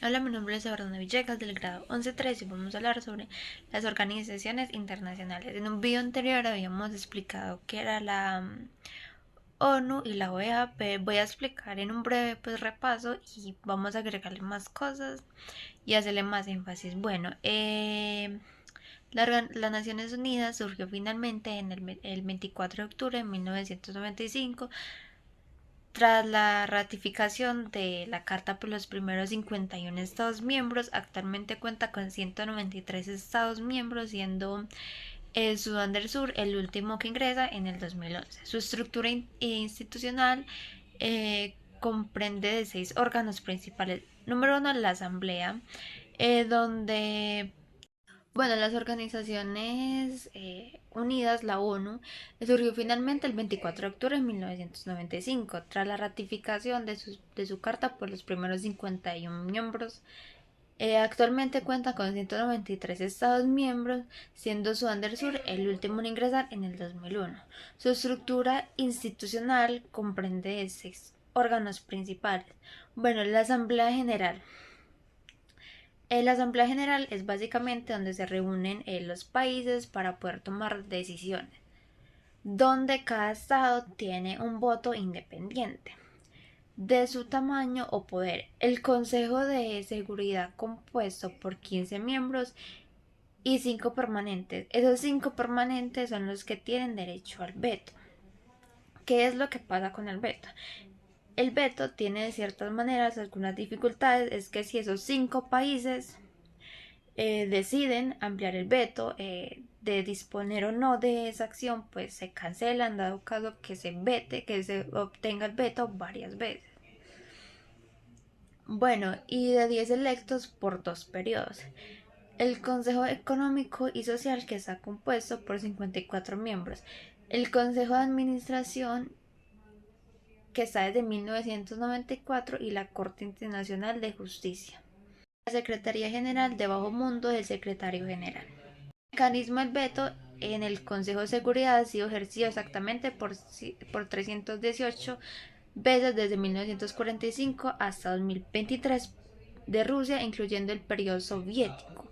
Hola, mi nombre es Sabrina Villegas del grado 11.3 y vamos a hablar sobre las organizaciones internacionales. En un video anterior habíamos explicado qué era la ONU y la OEA, pero voy a explicar en un breve repaso y vamos a agregarle más cosas y hacerle más énfasis. Bueno, las Naciones Unidas surgió finalmente en el 24 de octubre de 1995 tras la ratificación de la Carta por los primeros 51 Estados miembros. Actualmente cuenta con 193 Estados miembros, siendo el Sudán del Sur el último que ingresa en el 2011. Su estructura institucional comprende de 6 órganos principales. Número 1, la Asamblea, donde las organizaciones unidas, la ONU, surgió finalmente el 24 de octubre de 1995, tras la ratificación de su carta por los primeros 51 miembros. Actualmente cuenta con 193 Estados miembros, siendo Sudán del Sur el último en ingresar en el 2001. Su estructura institucional comprende de 6 órganos principales. La Asamblea General. La Asamblea General es básicamente donde se reúnen los países para poder tomar decisiones, donde cada estado tiene un voto independiente de su tamaño o poder. El Consejo de Seguridad, compuesto por 15 miembros y 5 permanentes. Esos 5 permanentes son los que tienen derecho al veto. ¿Qué es lo que pasa con el veto? El veto tiene de ciertas maneras algunas dificultades. Es que si esos 5 países deciden ampliar el veto, de disponer o no de esa acción, pues se cancela en dado caso que se vete, que se obtenga el veto varias veces. Y de 10 electos por 2 periodos. El Consejo Económico y Social, que está compuesto por 54 miembros. El Consejo de Administración, que está desde 1994, y la Corte Internacional de Justicia. La Secretaría General de Bajo Mundo del Secretario General. El mecanismo del veto en el Consejo de Seguridad ha sido ejercido exactamente por 318 veces desde 1945 hasta 2023 de Rusia, incluyendo el periodo soviético.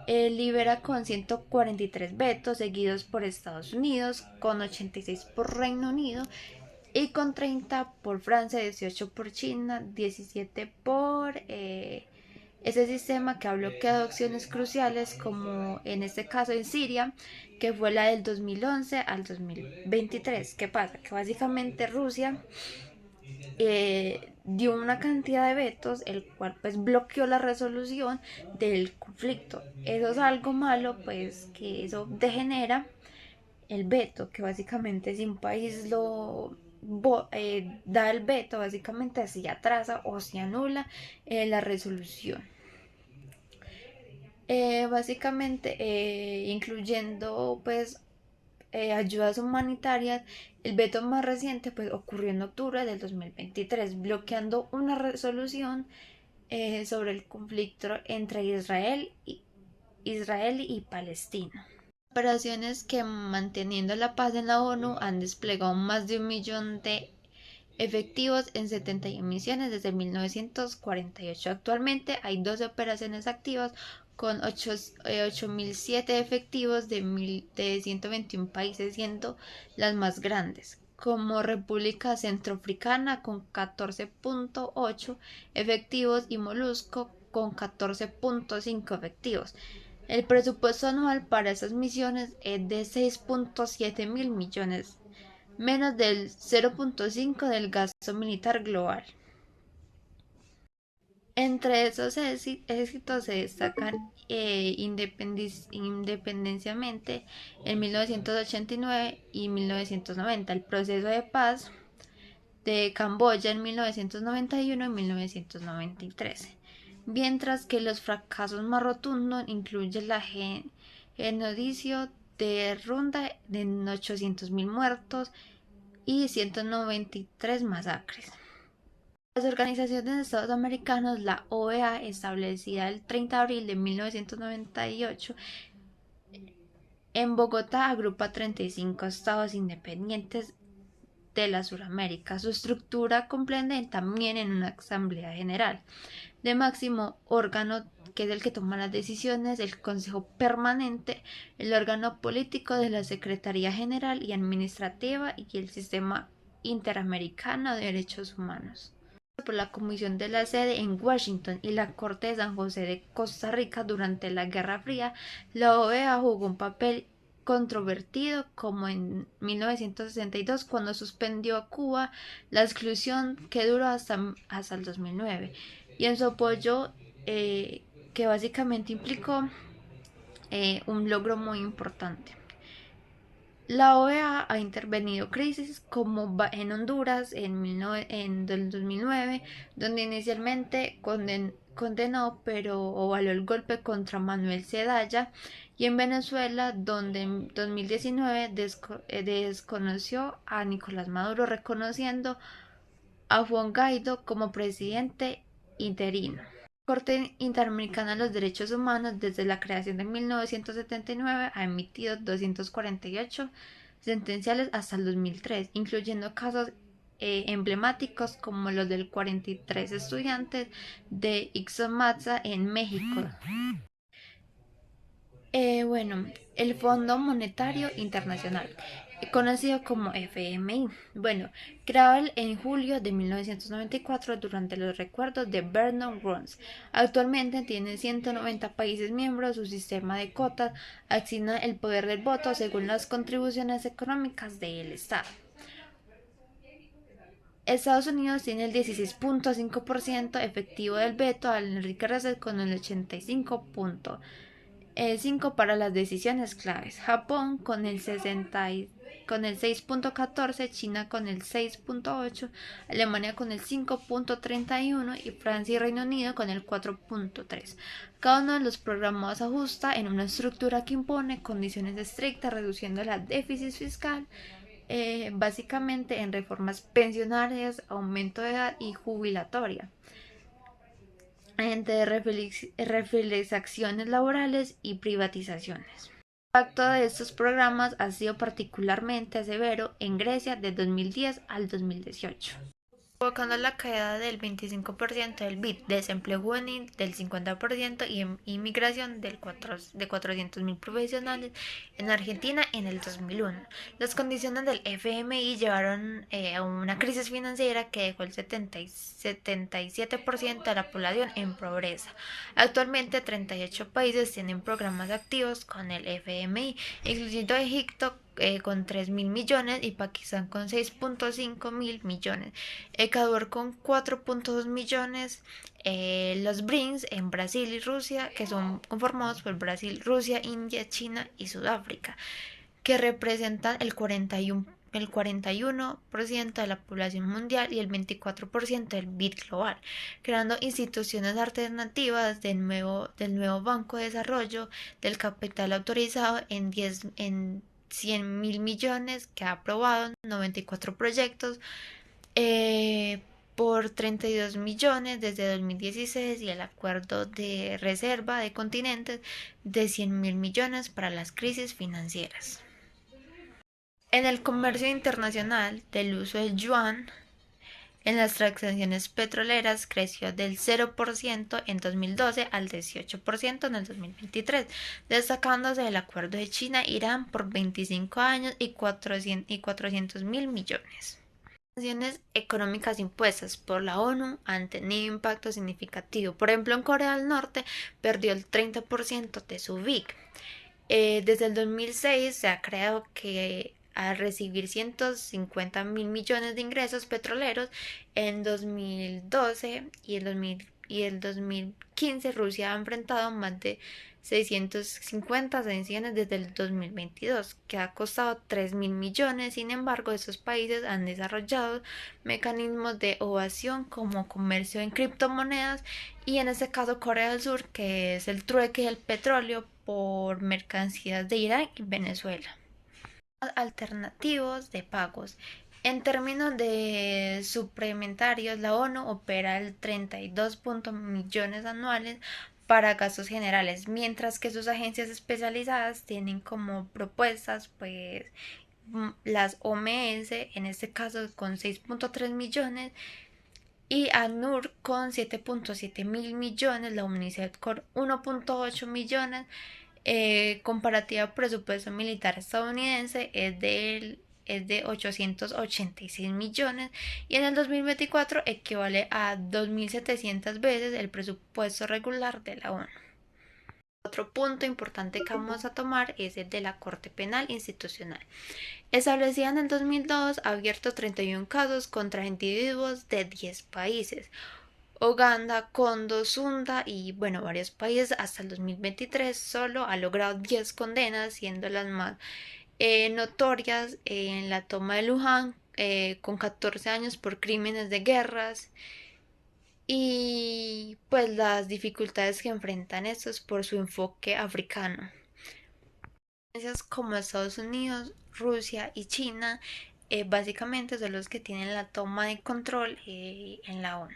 Libera con 143 vetos, seguidos por Estados Unidos, con 86 por Reino Unido y con 30 por Francia, 18 por China, 17 por ese sistema que ha bloqueado acciones cruciales, como en este caso en Siria, que fue la del 2011 al 2023. ¿Qué pasa? Que básicamente Rusia dio una cantidad de vetos, el cual pues bloqueó la resolución del conflicto. Eso es algo malo, pues que eso degenera el veto, que básicamente si un país da el veto, básicamente así atrasa o se anula la resolución. Básicamente incluyendo ayudas humanitarias. El veto más reciente pues ocurrió en octubre del 2023, bloqueando una resolución sobre el conflicto entre Israel y Palestina. Operaciones que, manteniendo la paz en la ONU, han desplegado más de 1 millón de efectivos en 71 misiones desde 1948. Actualmente hay 12 operaciones activas con 8.007 efectivos de 121 países, siendo las más grandes, como República Centroafricana con 14.8 efectivos y Molusco con 14.5 efectivos. El presupuesto anual para esas misiones es de 6.7 mil millones, menos del 0.5 del gasto militar global. Entre esos éxitos se destacan independencialmente en 1989 y 1990, el proceso de paz de Camboya en 1991 y 1993, mientras que los fracasos más rotundos incluyen la genocidio de Rwanda de 800.000 muertos y 193 masacres. Las Organizaciones de Estados Americanos, la OEA, establecida el 30 de abril de 1998 en Bogotá, agrupa 35 estados independientes de la Suramérica. Su estructura comprende también en una Asamblea General de máximo órgano, que es el que toma las decisiones, el Consejo Permanente, el órgano político de la Secretaría General y Administrativa y el Sistema Interamericano de Derechos Humanos por la Comisión de la Sede en Washington y la Corte de San José de Costa Rica durante la Guerra Fría, la OEA jugó un papel controvertido como en 1962 cuando suspendió a Cuba la exclusión que duró hasta el 2009 y en su apoyo que básicamente implicó un logro muy importante. La OEA ha intervenido crisis como en Honduras en el 2009, donde inicialmente condenó pero avaló el golpe contra Manuel Zelaya, y en Venezuela, donde en 2019 desconoció a Nicolás Maduro, reconociendo a Juan Guaidó como presidente interino. La Corte Interamericana de los Derechos Humanos, desde la creación de 1979, ha emitido 248 sentenciales hasta el 2003, incluyendo casos emblemáticos como los del 43 estudiantes de Ixomatza en México. Bueno, el Fondo Monetario Internacional, conocido como FMI. Bueno, creado en julio de 1994 durante los recuerdos de Vernon Grounds. Actualmente tiene 190 países miembros. Su sistema de cotas asigna el poder del voto según las contribuciones económicas del Estado. Estados Unidos tiene el 16.5% efectivo del veto al enriquecerse con el 85.5% para las decisiones claves. Japón con el 6.14%, China con el 6.8%, Alemania con el 5.31% y Francia y Reino Unido con el 4.3%. Cada uno de los programas ajusta en una estructura que impone condiciones estrictas, reduciendo el déficit fiscal, básicamente en reformas pensionarias, aumento de edad y jubilatoria, entre reflexión laborales y privatizaciones. El impacto de estos programas ha sido particularmente severo en Grecia de 2010 al 2018, provocando la caída del 25% del PIB, desempleo juvenil del 50% y inmigración de 400.000 profesionales en Argentina en el 2001. Las condiciones del FMI llevaron a una crisis financiera que dejó el 77% de la población en pobreza. Actualmente 38 países tienen programas activos con el FMI, incluyendo Egipto con 3.000 millones y Pakistán con 6.5 mil millones, Ecuador con 4.2 millones, los BRICS en Brasil y Rusia, que son conformados por Brasil, Rusia, India, China y Sudáfrica, que representan el 41% de la población mundial y el 24% del PIB global, creando instituciones alternativas del nuevo Banco de Desarrollo del Capital autorizado en 100.000 millones, que ha aprobado 94 proyectos por 32 millones desde 2016, y el acuerdo de reserva de continentes de 100.000 millones para las crisis financieras. En el comercio internacional del uso del yuan en las transacciones petroleras creció del 0% en 2012 al 18% en el 2023, destacándose el acuerdo de China-Irán por 25 años y 400.000 millones. Las sanciones económicas impuestas por la ONU han tenido impacto significativo. Por ejemplo, en Corea del Norte perdió el 30% de su PIB. Desde el 2006 se ha creado que al recibir 150.000 millones de ingresos petroleros en 2012 y el 2015, Rusia ha enfrentado más de 650 sanciones desde el 2022, que ha costado 3.000 millones. Sin embargo, estos países han desarrollado mecanismos de evasión como comercio en criptomonedas y en este caso Corea del Sur, que es el trueque del petróleo por mercancías de Irán y Venezuela. Alternativos de pagos. En términos de suplementarios, la ONU opera el 32 millones anuales para gastos generales, mientras que sus agencias especializadas tienen como propuestas las OMS, en este caso con 6.3 millones, y ACNUR con 7.7 mil millones, la UNICEF con 1.8 millones. Comparativa presupuesto militar estadounidense es de 886 millones y en el 2024 equivale a 2.700 veces el presupuesto regular de la ONU. Otro punto importante que vamos a tomar es el de la Corte Penal Institucional. Establecida en el 2002, ha abierto 31 casos contra individuos de 10 países. Uganda, Congo, Sunda y bueno, varios países. Hasta el 2023 solo ha logrado 10 condenas, siendo las más notorias en la toma de Luján, con 14 años por crímenes de guerras, y pues las dificultades que enfrentan estos por su enfoque africano. Países como Estados Unidos, Rusia y China básicamente son los que tienen la toma de control en la ONU.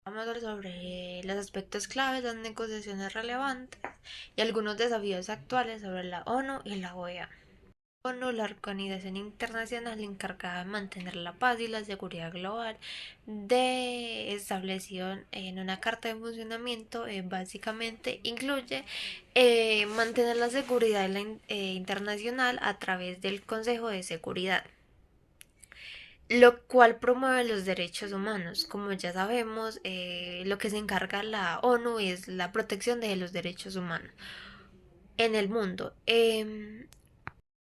Vamos a hablar sobre los aspectos claves, las negociaciones relevantes y algunos desafíos actuales sobre la ONU y la OEA. ONU, la organización internacional encargada de mantener la paz y la seguridad global, establecido en una carta de funcionamiento, básicamente incluye mantener la seguridad internacional a través del Consejo de Seguridad, lo cual promueve los derechos humanos. Como ya sabemos, lo que se encarga la ONU es la protección de los derechos humanos en el mundo.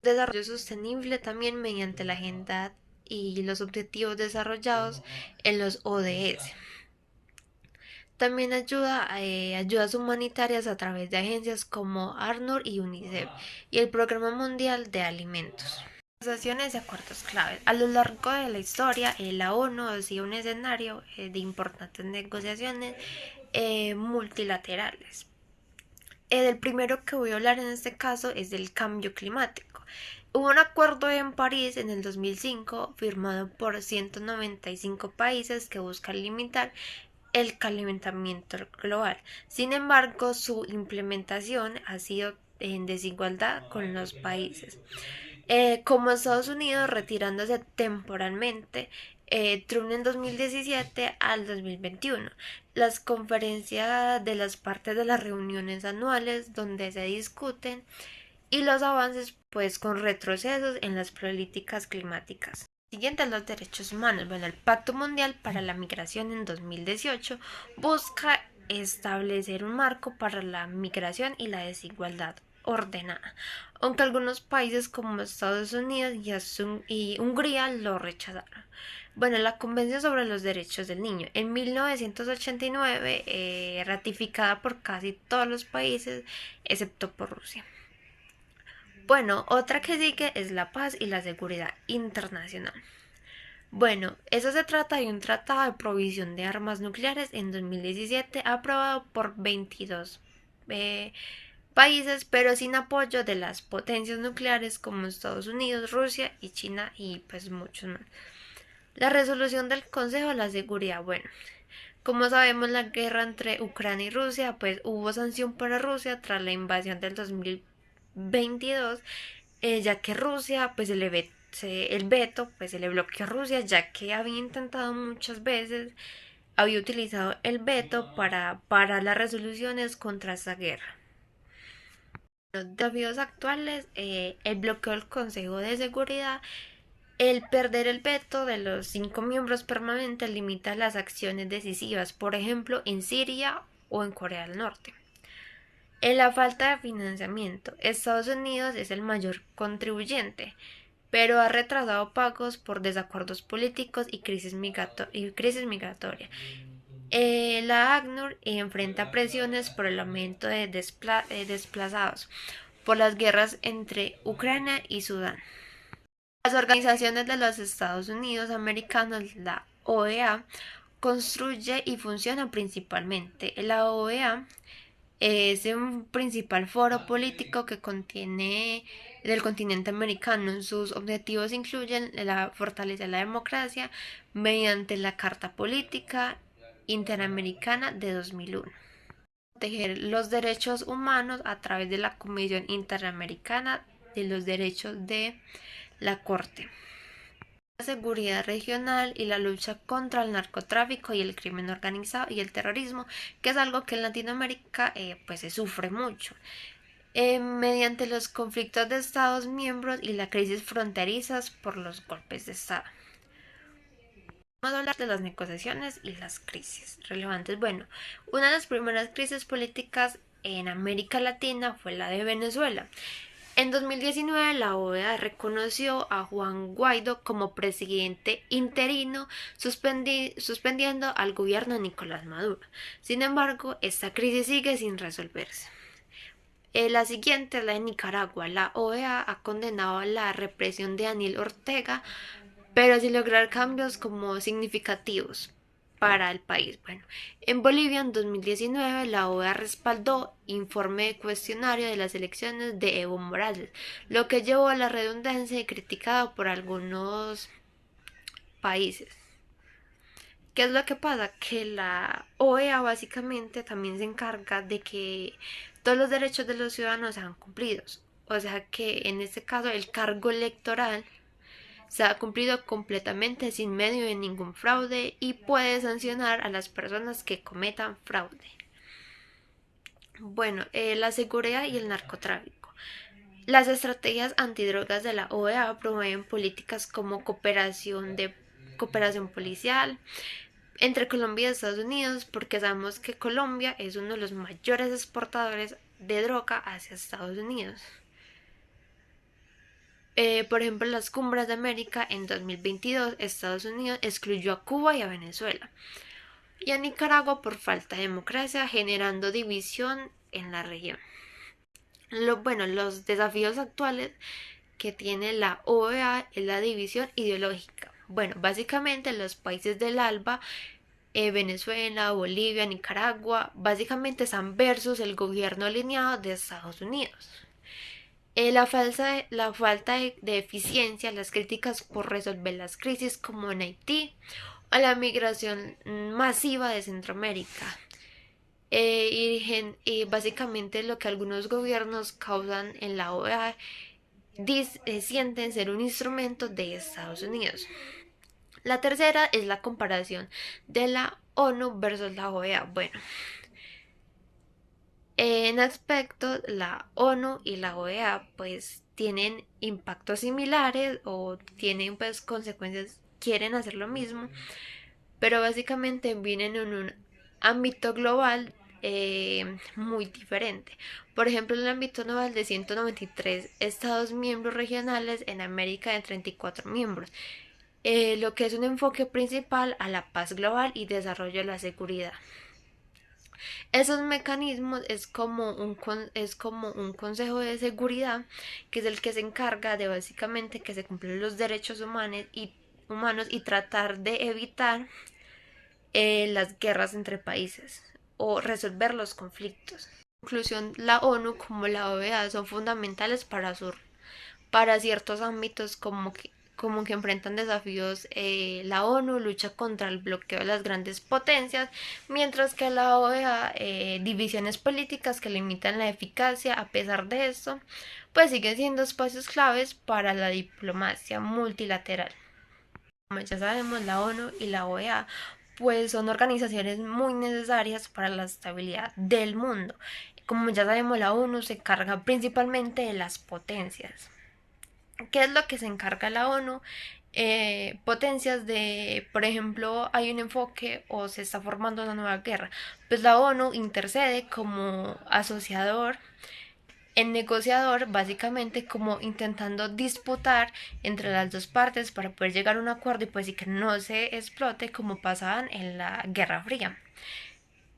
Desarrollo sostenible también mediante la agenda y los objetivos desarrollados en los ODS. También ayuda ayudas humanitarias a través de agencias como ACNUR y UNICEF y el Programa Mundial de Alimentos. Negociaciones y acuerdos claves. A lo largo de la historia, la ONU ha sido un escenario de importantes negociaciones multilaterales. El primero que voy a hablar en este caso es del cambio climático. Hubo un acuerdo en París en el 2005 firmado por 195 países que busca limitar el calentamiento global. Sin embargo, su implementación ha sido en desigualdad con los países. Como Estados Unidos retirándose temporalmente, Trump en 2017 al 2021. Las conferencias de las partes de las reuniones anuales donde se discuten y los avances pues con retrocesos en las políticas climáticas. Siguiente, los derechos humanos. Bueno, el Pacto Mundial para la Migración en 2018 busca establecer un marco para la migración y la desigualdad ordenada, aunque algunos países como Estados Unidos y Hungría lo rechazaron. Bueno, la Convención sobre los Derechos del Niño en 1989, ratificada por casi todos los países excepto por Rusia. Bueno, otra que sigue es la paz y la seguridad internacional. Bueno, eso se trata de un tratado de provisión de armas nucleares en 2017 aprobado por 22 países, pero sin apoyo de las potencias nucleares como Estados Unidos, Rusia y China y pues muchos más. La resolución del Consejo de la Seguridad. Bueno, como sabemos, la guerra entre Ucrania y Rusia, pues hubo sanción para Rusia tras la invasión del 2022, ya que Rusia pues el veto pues se le bloqueó a Rusia, ya que había intentado muchas veces, había utilizado el veto para parar las resoluciones contra esa guerra. Los desafíos actuales, el bloqueo del Consejo de Seguridad, el perder el veto de los 5 miembros permanentes limita las acciones decisivas, por ejemplo en Siria o en Corea del Norte. En la falta de financiamiento, Estados Unidos es el mayor contribuyente, pero ha retrasado pagos por desacuerdos políticos y crisis migratoria. La ACNUR enfrenta presiones por el aumento de desplazados por las guerras entre Ucrania y Sudán. Las organizaciones de los Estados Unidos americanos, la OEA, construye y funciona principalmente. La OEA es un principal foro político que contiene del continente americano. Sus objetivos incluyen fortalecer la democracia mediante la Carta Política Interamericana de 2001, proteger los derechos humanos a través de la Comisión Interamericana de los derechos de la Corte. La seguridad regional y la lucha contra el narcotráfico y el crimen organizado y el terrorismo, que es algo que en Latinoamérica pues se sufre mucho. Mediante los conflictos de Estados miembros y las crisis fronterizas por los golpes de Estado. Vamos a hablar de las negociaciones y las crisis relevantes. Bueno, una de las primeras crisis políticas en América Latina fue la de Venezuela. En 2019 la OEA reconoció a Juan Guaidó como presidente interino, suspendiendo al gobierno de Nicolás Maduro. Sin embargo, esta crisis sigue sin resolverse. La siguiente es la de Nicaragua. La OEA ha condenado la represión de Daniel Ortega, pero sin lograr cambios como significativos para el país. Bueno, en Bolivia en 2019 la OEA respaldó informe de cuestionario de las elecciones de Evo Morales, lo que llevó a la redundancia y criticado por algunos países. ¿Qué es lo que pasa? Que la OEA básicamente también se encarga de que todos los derechos de los ciudadanos sean cumplidos. O sea que en este caso el cargo electoral se ha cumplido completamente sin medio de ningún fraude y puede sancionar a las personas que cometan fraude. Bueno, la seguridad y el narcotráfico. Las estrategias antidrogas de la OEA promueven políticas como cooperación policial entre Colombia y Estados Unidos, porque sabemos que Colombia es uno de los mayores exportadores de droga hacia Estados Unidos. Por ejemplo, en las cumbres de América en 2022, Estados Unidos excluyó a Cuba y a Venezuela y a Nicaragua por falta de democracia, generando división en la región. Los desafíos actuales que tiene la OEA es la división ideológica. Bueno, básicamente los países del ALBA, Venezuela, Bolivia, Nicaragua, básicamente están versus el gobierno alineado de Estados Unidos. La falta de eficiencia, las críticas por resolver las crisis como en Haití o la migración masiva de Centroamérica. Y básicamente lo que algunos gobiernos causan en la OEA sienten ser un instrumento de Estados Unidos. La tercera es la comparación de la ONU versus la OEA. Bueno, en aspecto, la ONU y la OEA pues tienen impactos similares o tienen pues consecuencias, quieren hacer lo mismo, pero básicamente vienen en un ámbito global muy diferente. Por ejemplo, en el ámbito global de 193 estados miembros regionales en América de 34 miembros, lo que es un enfoque principal a la paz global y desarrollo de la seguridad. Esos mecanismos es como un consejo de seguridad que es el que se encarga de básicamente que se cumplan los derechos humanos y tratar de evitar las guerras entre países o resolver los conflictos. En conclusión, la ONU como la OEA son fundamentales para ciertos ámbitos como que enfrentan desafíos. La ONU lucha contra el bloqueo de las grandes potencias, mientras que la OEA divisiones políticas que limitan la eficacia. A pesar de esto, pues siguen siendo espacios claves para la diplomacia multilateral. Como ya sabemos, la ONU y la OEA pues son organizaciones muy necesarias para la estabilidad del mundo. Como ya sabemos, la ONU se encarga principalmente de las potencias. ¿Qué es lo que se encarga la ONU? Potencias de, por ejemplo, hay un enfoque o se está formando una nueva guerra, pues la ONU intercede como asociador, en negociador, básicamente como intentando disputar entre las dos partes para poder llegar a un acuerdo y pues y que no se explote como pasaban en la Guerra Fría.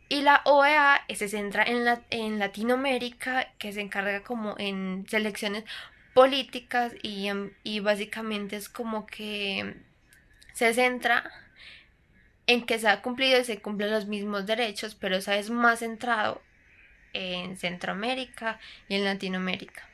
Y la OEA se centra en Latinoamérica, que se encarga como en selecciones políticas y básicamente es como que se centra en que se ha cumplido y se cumplen los mismos derechos, pero esa es más centrado en Centroamérica y en Latinoamérica.